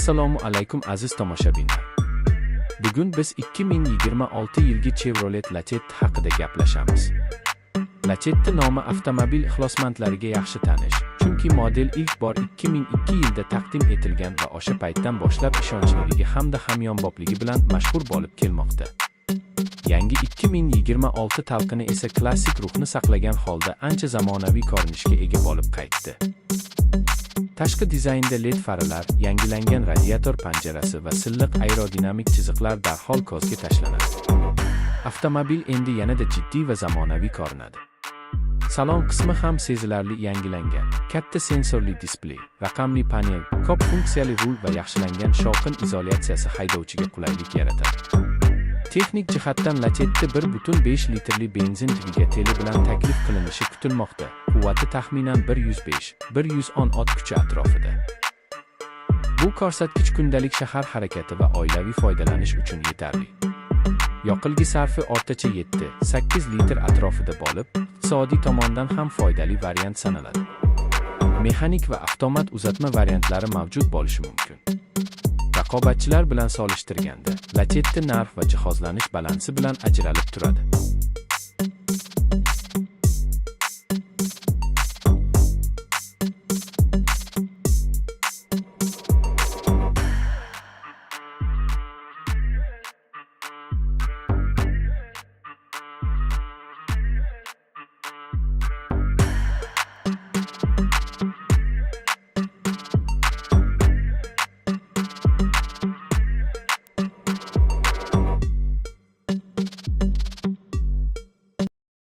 Assalomu alaykum aziz tomoshabinlar. Bugun biz 2026 yilgi Chevrolet Lacetti haqida gaplashamiz. Lacetti nomi avtomobil ixlosmandlariga yaxshi tanish, chunki model ilk bor 2002 yilda taqdim etilgan va o'sha paytdan boshlab ishonchliligi hamda hamyonbopligi bilan mashhur bo'lib kelmoqda. Yangi 2026 talqini esa klassik ruhni saqlagan holda ancha zamonaviy ko'rinishga ega bo'lib qaytdi. Tashqi dizaynda LED farlar, yangilangan radiator panjarasi va silliq aerodinamik chiziqlar darhol ko'zga tashlanadi. Avtomobil endi yanada jiddiy va zamonaviy ko'rinadi. Salon qismi ham sezilarli yangilangan. Katta sensorli displey, raqamli panel, ko'p funksiyali rul va yaxshilangan shovqin izolyatsiyasi haydovchiga qulaylik yaratadi. Texnik jihatdan Lacetti 1.5 litrli benzin dvigateli bilan taklif qilinishi kutilmoqda. Quvvati taxminan 105-110 ot kuchi atrofida. Bu ko'rsatkich kundalik shahar harakati va oilaviy foydalanish uchun yetarli. Yoqilg'i sarfi o'rtacha 7-8 litr atrofida bo'lib, iqtisodiy tomondan ham foydali variant sanaladi. Mexanik va avtomat uzatma variantlari mavjud bo'lishi mumkin. Raqobatchilar bilan solishtirganda, Lacetti narx va jihozlanish balansi bilan ajralib turadi.